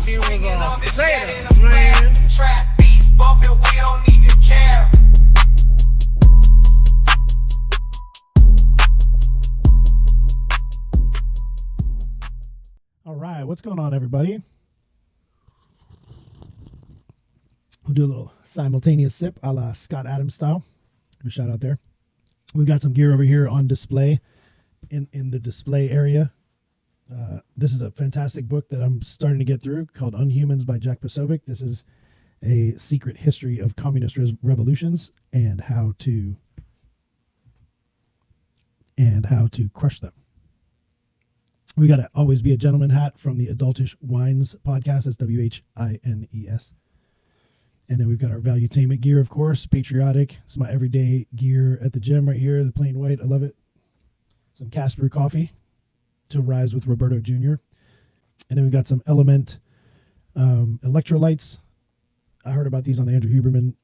swinging off his head in a flare. Trap beats bumping, we don't even care. All right, what's going on, everybody? We'll do a little simultaneous sip a la Scott Adams style. Give a shout out there. We've got some gear over here on display in the display area. This is a fantastic book that I'm starting to get through called Unhumans by Jack Posobiec. This is a secret history of communist revolutions and how to crush them. We got to Always Be a Gentleman hat from the Adultish Wines podcast. That's WHINES. And then we've got our Valuetainment gear, of course, patriotic. It's my everyday gear at the gym right here, the plain white. I love it. Some Casper coffee to rise with Roberto Jr. And then we've got some Element electrolytes. I heard about these on the Andrew Huberman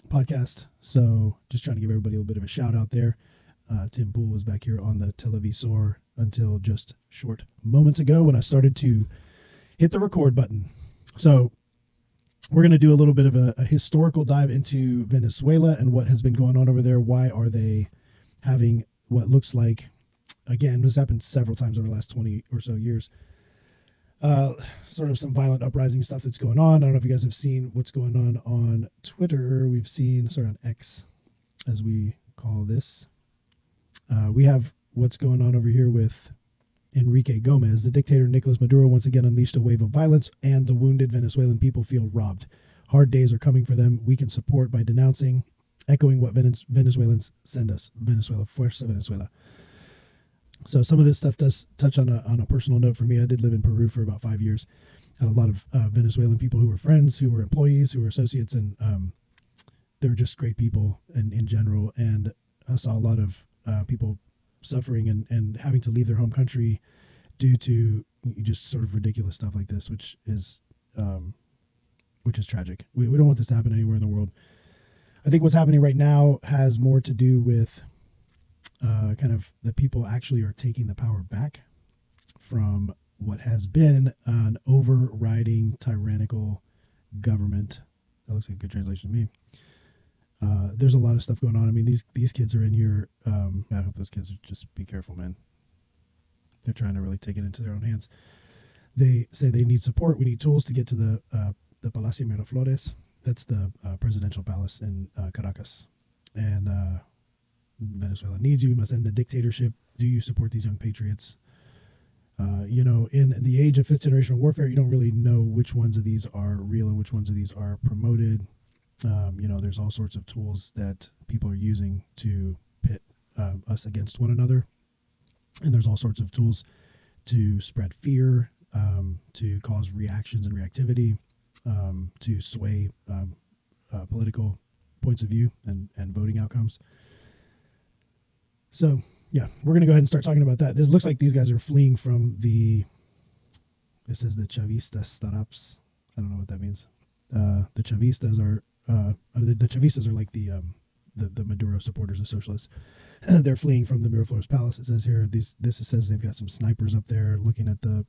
podcast. So just trying to give everybody a little bit of a shout out there. Tim Pool was back here on the televisor until just short moments ago when I started to hit the record button. So we're going to do a little bit of a historical dive into Venezuela and what has been going on over there. Why are they having what looks like, again, this happened several times over the last 20 or so years, sort of some violent uprising stuff that's going on. I don't know if you guys have seen what's going on Twitter. We've seen, on X, as we call this. We have what's going on over here with Enrique Gomez. The dictator Nicolas Maduro once again unleashed a wave of violence, and the wounded Venezuelan people feel robbed. Hard days are coming for them. We can support by denouncing, echoing what Venezuelans send us. Venezuela, Fuerza Venezuela. So some of this stuff does touch on a personal note for me. I did live in Peru for about 5 years. Had a lot of Venezuelan people who were friends, who were employees, who were associates, and they were just great people in general. And I saw a lot of people suffering and having to leave their home country due to just sort of ridiculous stuff like this, which is tragic. We don't want this to happen anywhere in the world. I think what's happening right now has more to do with kind of the people actually are taking the power back from what has been an overriding tyrannical government. That looks like a good translation to me. There's a lot of stuff going on. I mean, these kids are in here. I hope those kids just be careful, man. They're trying to really take it into their own hands. They say they need support. We need tools to get to the Palacio Miraflores. That's the presidential palace in Caracas. And Venezuela needs you. Must end the dictatorship. Do you support these young patriots? In the age of fifth generation warfare, you don't really know which ones of these are real and which ones of these are promoted. There's all sorts of tools that people are using to pit us against one another. And there's all sorts of tools to spread fear, to cause reactions and reactivity, to sway political points of view and voting outcomes. So, yeah, we're going to go ahead and start talking about that. This looks like these guys are fleeing from this is the Chavista startups. I don't know what that means. The Chavistas are the Chavistas are like the Maduro supporters, the socialists. They're fleeing from the Miraflores Palace. It says here, this says they've got some snipers up there looking at the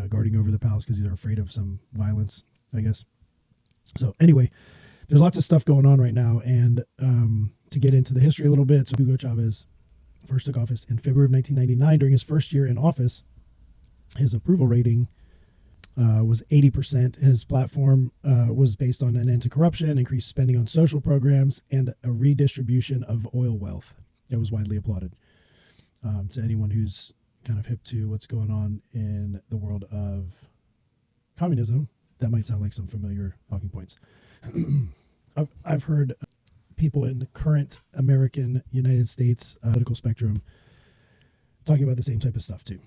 guarding over the palace because they're afraid of some violence, I guess. So anyway, there's lots of stuff going on right now. And to get into the history a little bit, so Hugo Chavez first took office in February of 1999. During his first year in office, his approval rating was 80%. His platform was based on an end to corruption, increased spending on social programs, and a redistribution of oil wealth. It was widely applauded. To anyone who's kind of hip to what's going on in the world of communism, that might sound like some familiar talking points. I've heard people in the current American United States political spectrum talking about the same type of stuff too.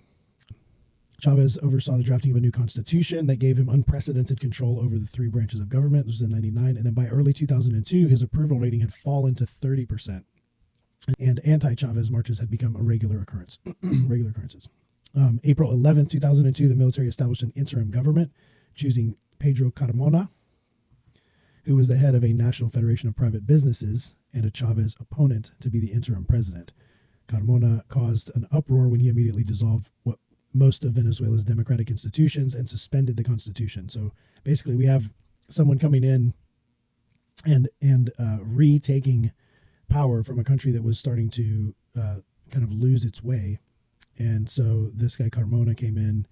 Chavez oversaw the drafting of a new constitution that gave him unprecedented control over the three branches of government. This was in 1999. And then by early 2002, his approval rating had fallen to 30%. And anti-Chavez marches had become a regular occurrences. April 11th, 2002, the military established an interim government, choosing Pedro Carmona, who was the head of a National Federation of Private Businesses and a Chavez opponent, to be the interim president. Carmona caused an uproar when he immediately dissolved what most of Venezuela's democratic institutions and suspended the constitution. So basically, we have someone coming in and retaking power from a country that was starting to kind of lose its way. And so this guy Carmona came in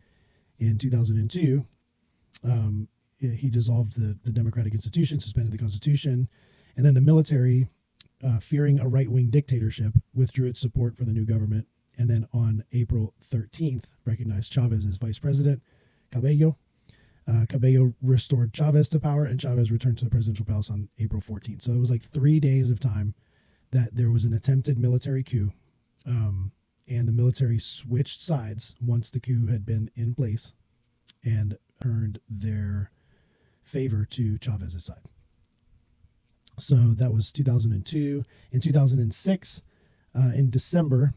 2002. He dissolved the democratic institution, suspended the constitution, and then the military, fearing a right-wing dictatorship, withdrew its support for the new government. And then on April 13th, recognized Chavez as vice president. Cabello restored Chavez to power, and Chavez returned to the presidential palace on April 14th. So it was like 3 days of time that there was an attempted military coup, and the military switched sides once the coup had been in place and turned their favor to Chavez's side. So that was 2002. In 2006, in December,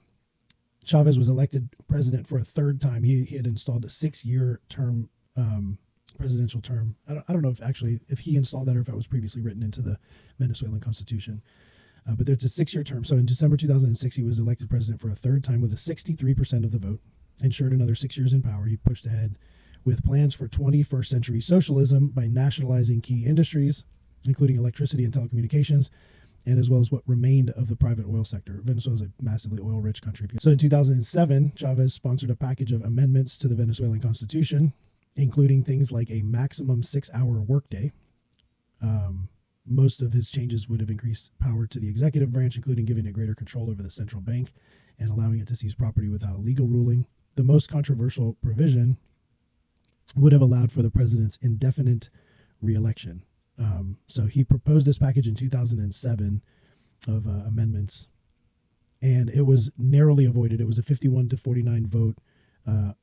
Chavez was elected president for a third time. He had installed a 6-year term, presidential term. I don't know if he installed that or if that was previously written into the Venezuelan constitution. But there's a 6-year term. So in December 2006, he was elected president for a third time with a 63% of the vote, ensured another 6 years in power. He pushed ahead with plans for 21st century socialism by nationalizing key industries, including electricity and telecommunications, and as well as what remained of the private oil sector. Venezuela is a massively oil-rich country. So in 2007, Chavez sponsored a package of amendments to the Venezuelan constitution, including things like a maximum 6-hour workday. Most of his changes would have increased power to the executive branch, including giving it greater control over the central bank and allowing it to seize property without a legal ruling. The most controversial provision would have allowed for the president's indefinite reelection. So he proposed this package in 2007 of amendments, and it was narrowly avoided. It was a 51-49 vote on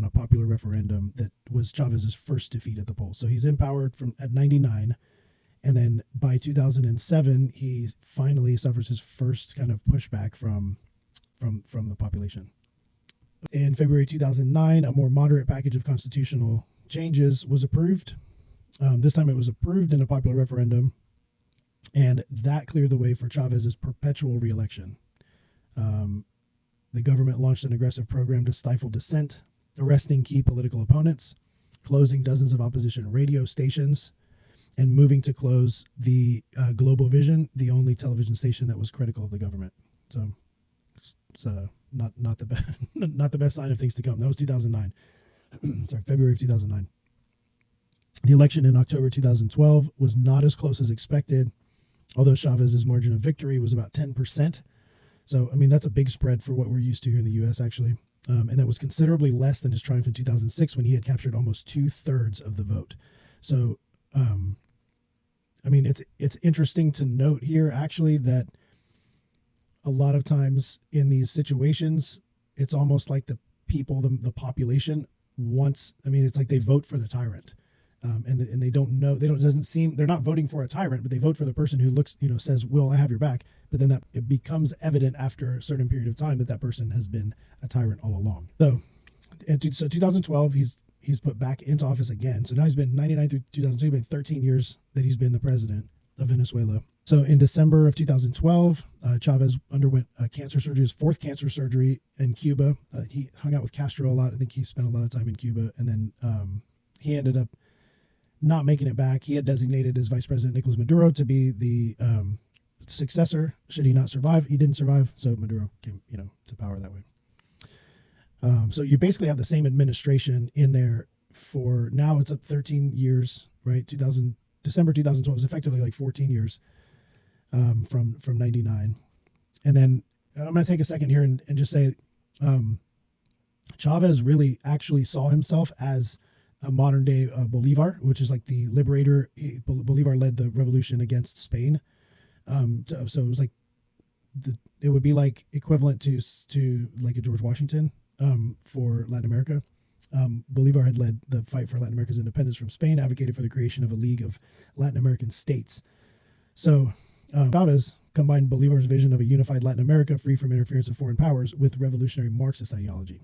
a popular referendum that was Chavez's first defeat at the polls. So he's in power at 99, and then by 2007, he finally suffers his first kind of pushback from the population. In February 2009, a more moderate package of constitutional changes was approved. This time it was approved in a popular referendum, and that cleared the way for Chavez's perpetual reelection. The government launched an aggressive program to stifle dissent, arresting key political opponents, closing dozens of opposition radio stations, and moving to close the Global Vision, the only television station that was critical of the government. So it's not the best not the best sign of things to come. That was 2009. Sorry, February of 2009. The election in October 2012 was not as close as expected, although Chavez's margin of victory was about 10%. So, I mean, that's a big spread for what we're used to here in the U.S., actually. And that was considerably less than his triumph in 2006 when he had captured almost 2/3 of the vote. So, I mean, it's interesting to note here, actually, that a lot of times in these situations, it's almost like the people, the population wants, I mean, it's like they vote for the tyrant. And they don't know, they're not voting for a tyrant, but they vote for the person who looks, says, well, I have your back. But then it becomes evident after a certain period of time that person has been a tyrant all along. So 2012, he's put back into office again. So now he's been 99 through 2002, been 13 years that he's been the president of Venezuela. So in December of 2012, Chavez underwent cancer surgery, his fourth cancer surgery in Cuba. He hung out with Castro a lot. I think he spent a lot of time in Cuba. And then he ended up not making it back. He had designated his vice president, Nicolas Maduro, to be the successor should he not survive. He didn't survive, so Maduro came, to power that way. So you basically have the same administration in there for now. It's up 13 years, right? December 2012 is effectively like 14 years from 99. And then I'm going to take a second here and just say Chavez really actually saw himself as a modern day Bolivar, which is like the liberator. Bolivar led the revolution against Spain. So it was like it would be like equivalent to like a George Washington for Latin America. Bolivar had led the fight for Latin America's independence from Spain, advocated for the creation of a League of Latin American States. So Chavez combined Bolivar's vision of a unified Latin America free from interference of foreign powers with revolutionary Marxist ideology.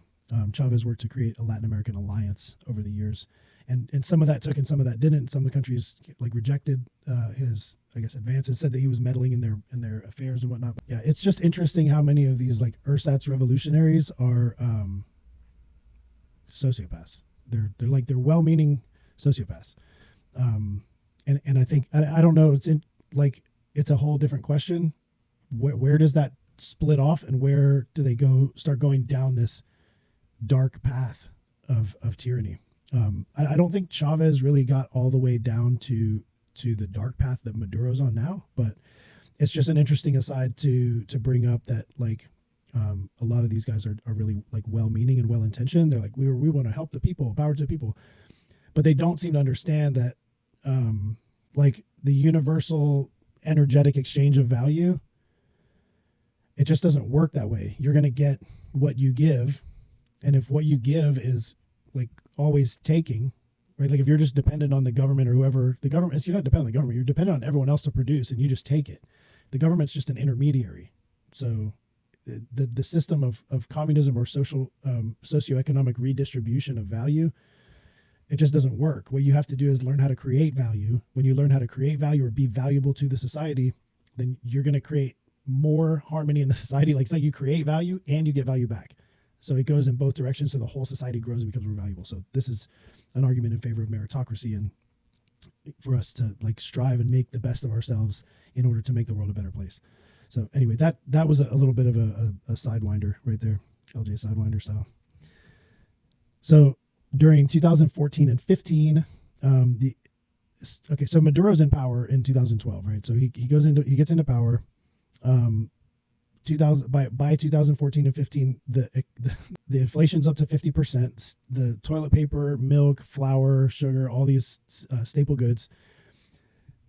Chavez worked to create a Latin American alliance over the years, and some of that took and some of that didn't. Some of the countries rejected his, advances, said that he was meddling in their affairs and whatnot. But yeah, it's just interesting how many of these ersatz revolutionaries are sociopaths. They're well-meaning sociopaths. And I think I don't know. It's a whole different question. Where does that split off, and where do they start going down this dark path of tyranny? I don't think Chavez really got all the way down to the dark path that Maduro's on now, but it's just an interesting aside to bring up that a lot of these guys are really well-meaning and well-intentioned. They're we want to help the people, power to the people, but they don't seem to understand that the universal energetic exchange of value, it just doesn't work that way. You're going to get what you give, and if what you give is always taking, right? If you're just dependent on the government or whoever, the government, you're not dependent on the government, you're dependent on everyone else to produce, and you just take it. The government's just an intermediary. So the system of communism or socioeconomic redistribution of value, it just doesn't work. What you have to do is learn how to create value. When you learn how to create value or be valuable to the society, then you're going to create more harmony in the society. It's like you create value and you get value back. So it goes in both directions. So the whole society grows and becomes more valuable. So this is an argument in favor of meritocracy, and for us to strive and make the best of ourselves in order to make the world a better place. So anyway, that was a little bit of a sidewinder right there, LJ Sidewinder style. So during 2014 and 15, so Maduro's in power in 2012, right? So he gets into power. 2014 and 15, the inflation's up to 50%. The toilet paper, milk, flour, sugar, all these staple goods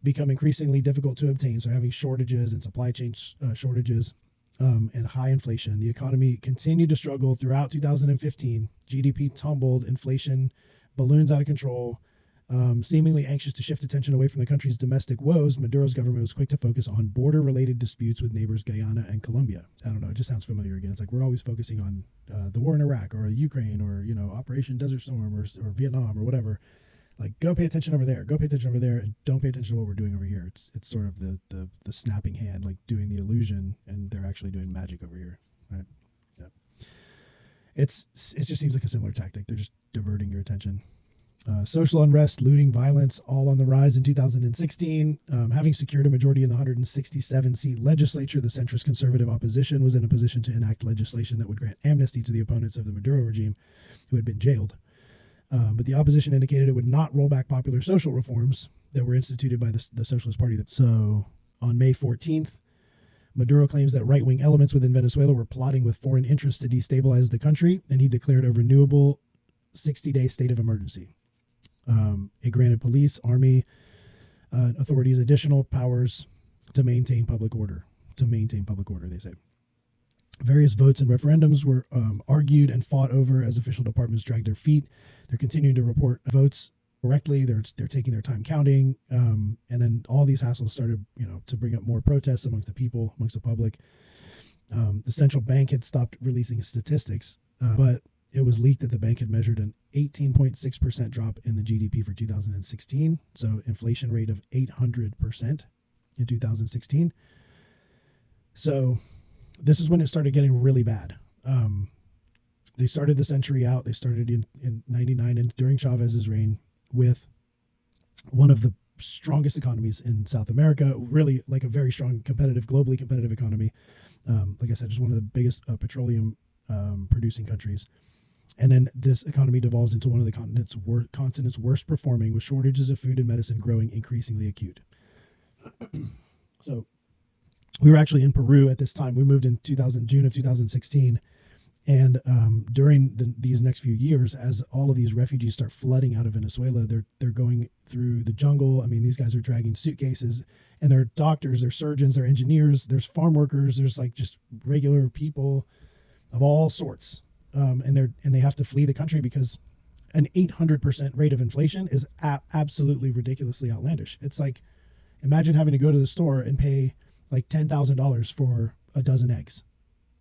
become increasingly difficult to obtain. So having shortages and supply chain shortages and high inflation. The economy continued to struggle throughout 2015. GDP tumbled, inflation balloons out of control. Seemingly anxious to shift attention away from the country's domestic woes, Maduro's government was quick to focus on border-related disputes with neighbors Guyana and Colombia. I don't know, it just sounds familiar again. It's we're always focusing on the war in Iraq or Ukraine or Operation Desert Storm or Vietnam or whatever. Go pay attention over there. Go pay attention over there, and don't pay attention to what we're doing over here. It's sort of the snapping hand, doing the illusion, and they're actually doing magic over here, right? Yeah. It just seems like a similar tactic. They're just diverting your attention. Social unrest, looting, violence, all on the rise in 2016. Having secured a majority in the 167-seat legislature, the centrist conservative opposition was in a position to enact legislation that would grant amnesty to the opponents of the Maduro regime who had been jailed. But the opposition indicated it would not roll back popular social reforms that were instituted by the Socialist Party. So on May 14th, Maduro claims that right-wing elements within Venezuela were plotting with foreign interests to destabilize the country, and he declared a renewable 60-day state of emergency. It granted police, army, authorities additional powers to maintain public order. They say. Various votes and referendums were argued and fought over as official departments dragged their feet. They're continuing to report votes correctly. They're taking their time counting. And then all these hassles started, to bring up more protests amongst the people, amongst the public. The central bank had stopped releasing statistics, but it was leaked that the bank had measured an 18.6% drop in the GDP for 2016. So inflation rate of 800% in 2016. So this is when it started getting really bad. They started the century out. They started in 99 and during Chavez's reign with one of the strongest economies in South America, really a very strong globally competitive economy. Like I said, just one of the biggest petroleum producing countries. And then this economy devolves into one of the continent's worst performing, with shortages of food and medicine growing increasingly acute. So we were actually in Peru at this time. We moved in June of 2016. And during these next few years, as all of these refugees start flooding out of Venezuela, they're going through the jungle. I mean, these guys are dragging suitcases, and they're doctors, they're surgeons, they're engineers, there's farm workers, there's just regular people of all sorts. And they have to flee the country because an 800% rate of inflation is absolutely ridiculously outlandish. It's imagine having to go to the store and pay $10,000 for a dozen eggs.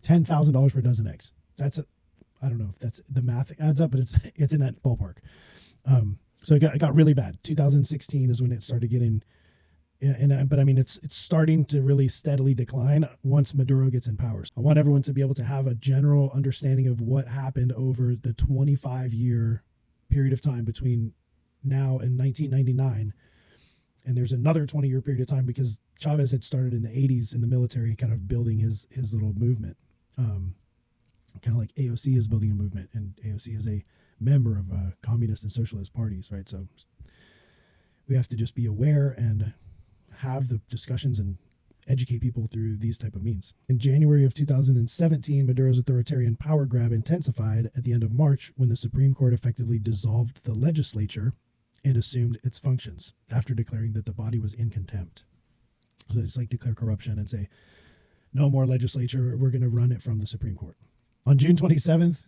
$10,000 for a dozen eggs. I don't know if that's the math adds up, but it's in that ballpark. So it got really bad. 2016 is when it started getting But I mean, it's starting to really steadily decline once Maduro gets in power. I want everyone to be able to have a general understanding of what happened over the 25-year period of time between now and 1999. And there's another 20-year period of time because Chavez had started in the 80s in the military, kind of building his little movement. Kind of like AOC is building a movement, and AOC is a member of communist and socialist parties, right? So we have to just be aware and have the discussions and educate people through these type of means. In January of 2017, Maduro's authoritarian power grab intensified at the end of March when the Supreme Court effectively dissolved the legislature and assumed its functions after declaring that the body was in contempt. So it's like declare corruption and say, no more legislature, we're going to run it from the Supreme Court. On June 27th,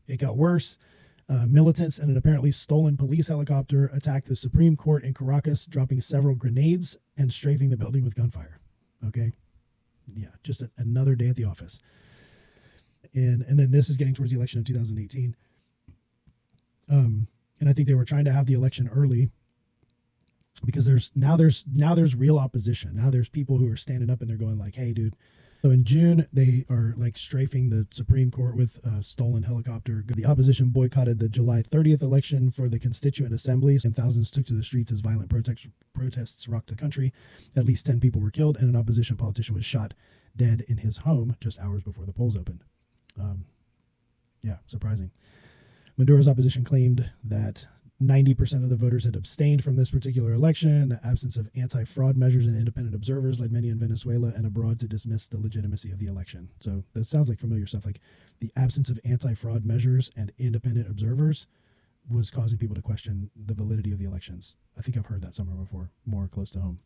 it got worse. Militants and an apparently stolen police helicopter attacked the Supreme Court in Caracas, dropping several grenades and strafing the building with gunfire. Okay. Yeah, just another day at the office. And then this is getting towards the election of 2018. And I think they were trying to have the election early because there's real opposition. Now there's people who are standing up and they're going like, hey, dude. So in June, they are like strafing the Supreme Court with a stolen helicopter. The opposition boycotted the July 30th election for the Constituent Assemblies, and thousands took to the streets as violent protests rocked the country. At least 10 people were killed, and an opposition politician was shot dead in his home just hours before the polls opened. Yeah, surprising. Maduro's opposition claimed that 90% of the voters had abstained from this particular election. The absence of anti-fraud measures and independent observers led many in Venezuela and abroad to dismiss the legitimacy of the election. So that sounds like familiar stuff. Like the absence of anti-fraud measures and independent observers was causing people to question the validity of the elections. I think I've heard that somewhere before, more close to home.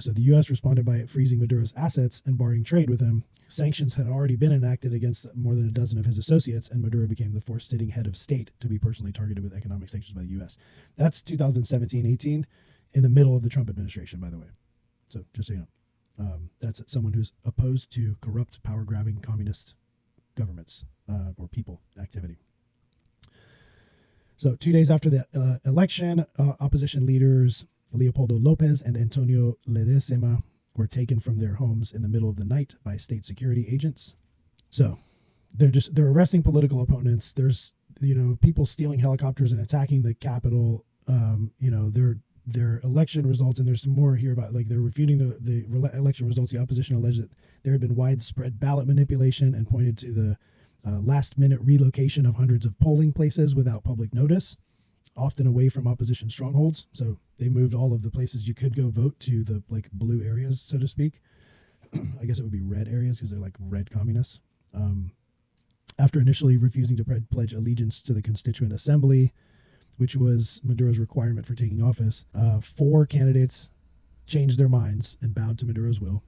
So the U.S. responded by freezing Maduro's assets and barring trade with him. Sanctions had already been enacted against more than a dozen of his associates, and Maduro became the fourth sitting head of state to be personally targeted with economic sanctions by the U.S. That's 2017-18, in the middle of the Trump administration, by the way. So just so you know, that's someone who's opposed to corrupt, power-grabbing communist governments or people activity. So 2 days after the election, opposition leaders Leopoldo Lopez and Antonio Ledesma were taken from their homes in the middle of the night by state security agents. So they're arresting political opponents. There's, people stealing helicopters and attacking the Capitol. Their election results, and there's some more here about like they're refuting the election results. The opposition alleged that there had been widespread ballot manipulation and pointed to the last minute relocation of hundreds of polling places without public notice, often away from opposition strongholds. So they moved all of the places you could go vote to the like blue areas, so to speak. I guess it would be red areas because they're like red communists. After initially refusing to pledge allegiance to the Constituent Assembly, which was Maduro's requirement for taking office, 4 candidates changed their minds and bowed to Maduro's will.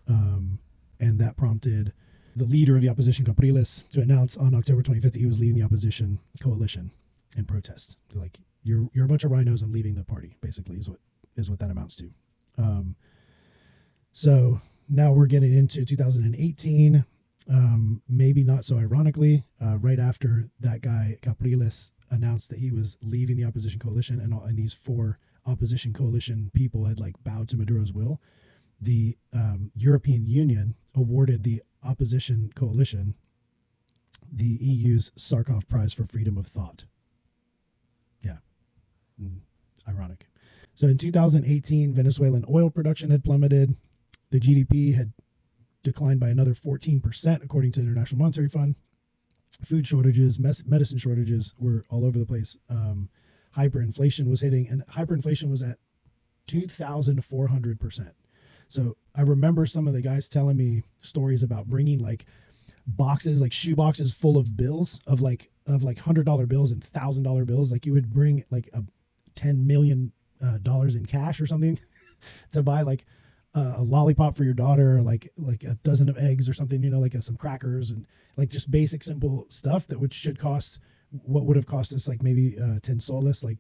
And that prompted the leader of the opposition, Capriles, to announce on October 25th that he was leaving the opposition coalition in protest. They're like, you're a bunch of rhinos, I'm leaving the party, basically, is what that amounts to. So now we're getting into 2018, maybe not so ironically, right after that guy Capriles announced that he was leaving the opposition coalition, and these 4 opposition coalition people had like bowed to Maduro's will. The European Union awarded the opposition coalition the EU's Sakharov Prize for Freedom of Thought. Yeah, ironic. So in 2018, Venezuelan oil production had plummeted. The GDP had declined by another 14%, according to the International Monetary Fund. Food shortages, medicine shortages were all over the place. Hyperinflation was hitting, and hyperinflation was at 2,400%. So I remember some of the guys telling me stories about bringing like boxes, like shoe boxes full of bills of like $100 bills and $1,000 bills. Like you would bring like a $10 million in cash or something to buy like a lollipop for your daughter, or like a dozen of eggs or something, like some crackers and like just basic simple stuff that should cost what would have cost us like maybe 10 soles, like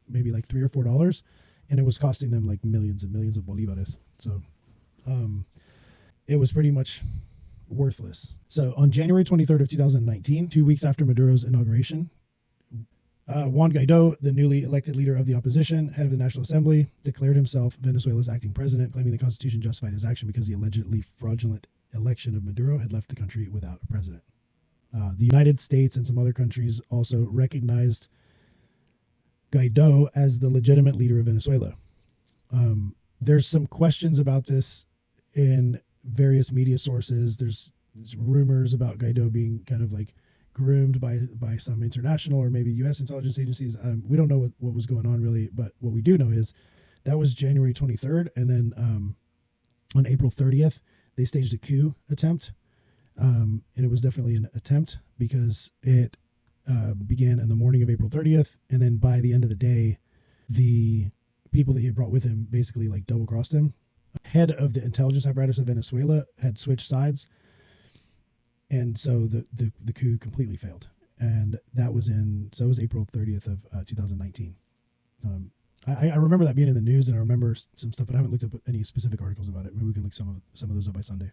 maybe like $3 or $4, and it was costing them like millions and millions of bolivares. So it was pretty much worthless. So on January 23rd of 2019, 2 weeks after Maduro's inauguration, Juan Guaido, the newly elected leader of the opposition, head of the National Assembly, declared himself Venezuela's acting president, claiming the constitution justified his action because the allegedly fraudulent election of Maduro had left the country without a president. The United States and some other countries also recognized Guaido as the legitimate leader of Venezuela. There's some questions about this in various media sources. There's rumors about Guaido being kind of like groomed by some international or maybe U.S. intelligence agencies. We don't know what was going on really, but what we do know is that was January 23rd, and then on April 30th, they staged a coup attempt, and it was definitely an attempt because it began in the morning of April 30th, and then by the end of the day, the people that he had brought with him basically like double-crossed him. Head of the intelligence apparatus of Venezuela had switched sides, and so the coup completely failed. And that was it was April 30th of 2019. I remember that being in the news, and I remember some stuff, but I haven't looked up any specific articles about it. Maybe we can look some of those up by Sunday.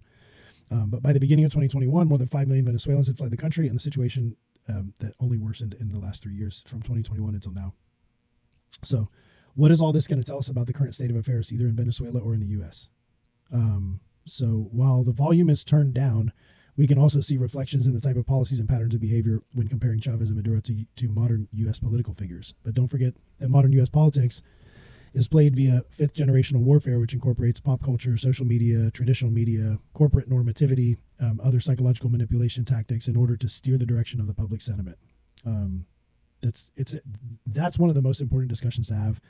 But by the beginning of 2021, more than 5 million Venezuelans had fled the country, and the situation that only worsened in the last 3 years, from 2021 until now. So what is all this going to tell us about the current state of affairs, either in Venezuela or in the U.S.? So while the volume is turned down, we can also see reflections in the type of policies and patterns of behavior when comparing Chavez and Maduro to modern U.S. political figures. But don't forget that modern U.S. politics is played via fifth generational warfare, which incorporates pop culture, social media, traditional media, corporate normativity, other psychological manipulation tactics in order to steer the direction of the public sentiment. That's one of the most important discussions to have.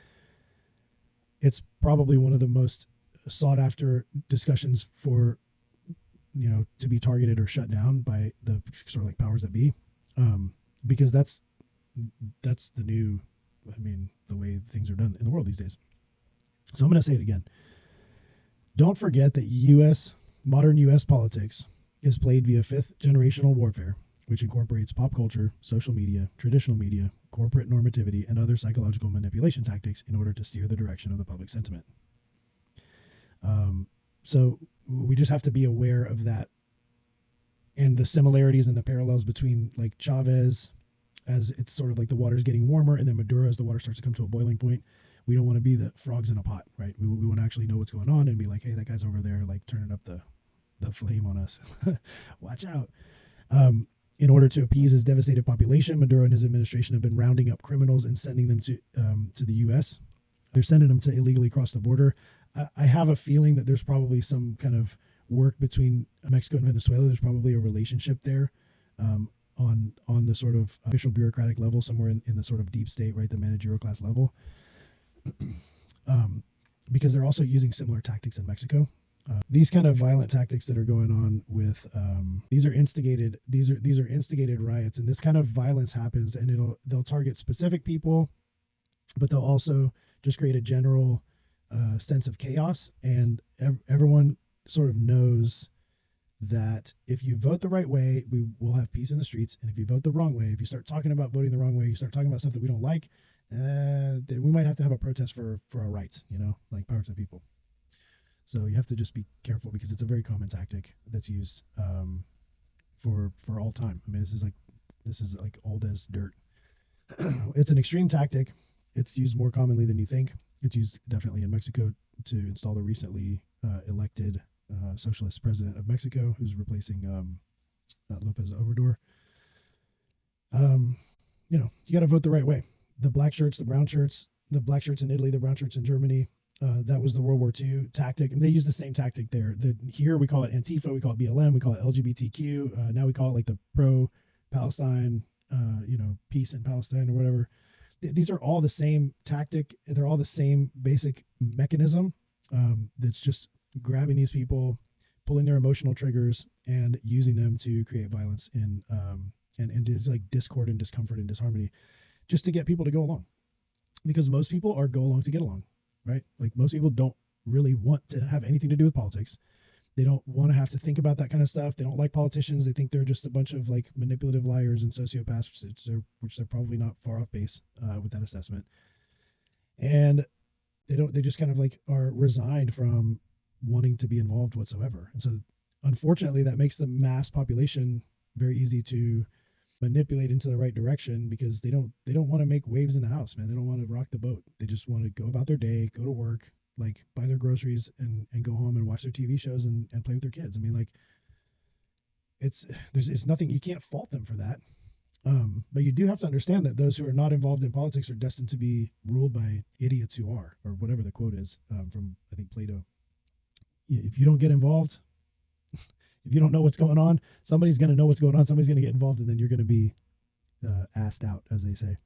It's probably one of the most sought after discussions for, to be targeted or shut down by the sort of like powers that be, because that's the new, the way things are done in the world these days. So I'm going to say it again. Don't forget that modern U.S. politics is played via fifth generational warfare, which incorporates pop culture, social media, traditional media, corporate normativity, and other psychological manipulation tactics in order to steer the direction of the public sentiment. So we just have to be aware of that and the similarities and the parallels between like Chavez, as it's sort of like the water's getting warmer, and then Maduro as the water starts to come to a boiling point. We don't want to be the frogs in a pot, right? We want to actually know what's going on and be like, hey, that guy's over there, like turning up the flame on us. Watch out. In order to appease his devastated population, Maduro and his administration have been rounding up criminals and sending them to the U.S. They're sending them to illegally cross the border. I have a feeling that there's probably some kind of work between Mexico and Venezuela. There's probably a relationship there on the sort of official bureaucratic level, somewhere in the sort of deep state, right, the managerial class level, because they're also using similar tactics in Mexico. These kind of violent tactics that are going on with these are instigated riots, and this kind of violence happens, and they'll target specific people, but they'll also just create a general sense of chaos, and everyone sort of knows that if you vote the right way, we will have peace in the streets, and if you vote the wrong way, if you start talking about voting the wrong way, you start talking about stuff that we don't like, then we might have to have a protest for our rights, like power to the people. So you have to just be careful, because it's a very common tactic that's used for all time. This is like old as dirt. It's an extreme tactic. It's used more commonly than you think. It's used definitely in Mexico to install the recently elected socialist president of Mexico, who's replacing Lopez Obrador. You got to vote the right way. The black shirts, the brown shirts, the black shirts in Italy, the brown shirts in Germany. That was the World War II tactic. And they use the same tactic there. Here we call it Antifa, we call it BLM, we call it LGBTQ. Now we call it like the pro-Palestine, peace in Palestine or whatever. These are all the same tactic. They're all the same basic mechanism that's just grabbing these people, pulling their emotional triggers, and using them to create violence and it's like discord and discomfort and disharmony, just to get people to go along. Because most people go along to get along, right? Like most people don't really want to have anything to do with politics. They don't want to have to think about that kind of stuff. They don't like politicians. They think they're just a bunch of like manipulative liars and sociopaths, which they're probably not far off base with that assessment. And they just kind of like are resigned from wanting to be involved whatsoever. And so unfortunately that makes the mass population very easy to manipulate into the right direction because they don't want to make waves in the house, man. They don't want to rock the boat. They just want to go about their day, go to work, like buy their groceries and go home and watch their TV shows and play with their kids. I mean, like it's nothing, you can't fault them for that. But you do have to understand that those who are not involved in politics are destined to be ruled by idiots who are, or whatever the quote is, from, I think, Plato. If you don't get involved, if you don't know what's going on, somebody's going to know what's going on. Somebody's going to get involved, and then you're going to be assed out, as they say.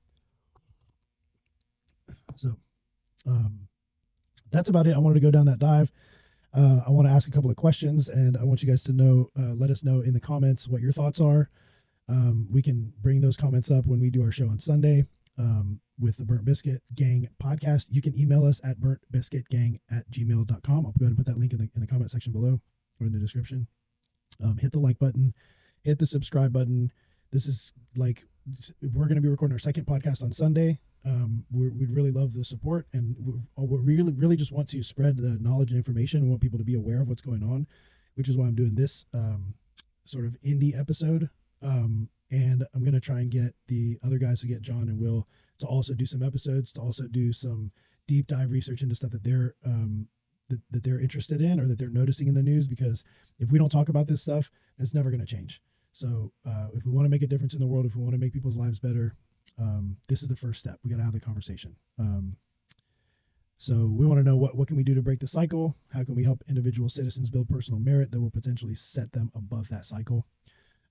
So that's about it. I wanted to go down that dive. I want to ask a couple of questions, and I want you guys to know, let us know in the comments what your thoughts are. We can bring those comments up when we do our show on Sunday with the Burnt Biscuit Gang podcast. You can email us at burntbiscuitgang@gmail.com. I'll go ahead and put that link in the comment section below or in the description. Hit the like button, hit the subscribe button. This is like, we're going to be recording our second podcast on Sunday. We'd really love the support, and we really just want to spread the knowledge and information. We want people to be aware of what's going on, which is why I'm doing this sort of indie episode. And I'm going to try and get the other guys, to get John and Will, to also do some episodes, to also do some deep dive research into stuff that they're that they're interested in or that they're noticing in the news, because if we don't talk about this stuff, it's never going to change. So if we want to make a difference in the world, if we want to make people's lives better, this is the first step. We got to have the conversation. So we want to know what can we do to break the cycle? How can we help individual citizens build personal merit that will potentially set them above that cycle?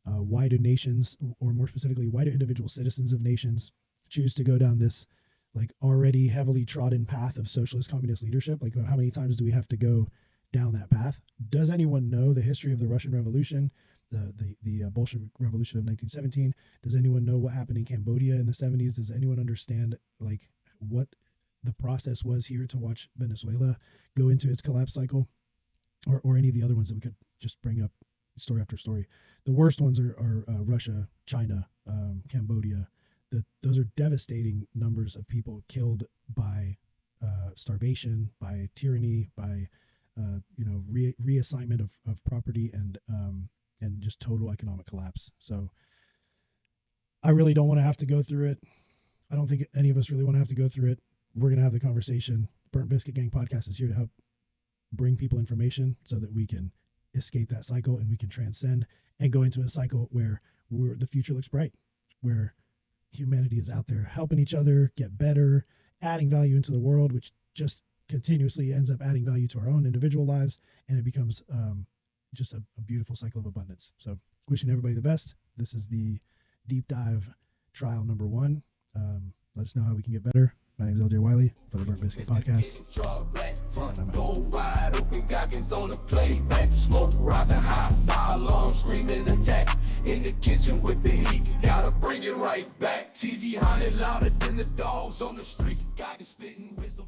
Why do nations, or more specifically, why do individual citizens of nations choose to go down this like already heavily trodden path of socialist communist leadership? Like, how many times do we have to go down that path? Does anyone know the history of the Russian Revolution, the Bolshevik Revolution of 1917? Does anyone know what happened in Cambodia in the 70s? Does anyone understand like what the process was here to watch Venezuela go into its collapse cycle, or any of the other ones that we could just bring up story after story? The worst ones are Russia, China, Cambodia. Those are devastating numbers of people killed by starvation, by tyranny, by reassignment of property, and just total economic collapse. So I really don't want to have to go through it. I don't think any of us really want to have to go through it. We're going to have the conversation. Burnt Biscuit Gang podcast is here to help bring people information so that we can escape that cycle and we can transcend and go into a cycle where the future looks bright, where humanity is out there helping each other get better, adding value into the world, which just continuously ends up adding value to our own individual lives, and it becomes just a beautiful cycle of abundance. So wishing everybody the best. This is the deep dive trial number 1. Let us know how we can get better. My name is LJ Wiley for the Burnt Biscuit podcast. Go wide open, goggins on the playback. Smoke rising high, fire alarm screaming attack. In the kitchen with the heat, gotta bring it right back. TV hounded louder than the dogs on the street. Guidance spitting wisdom.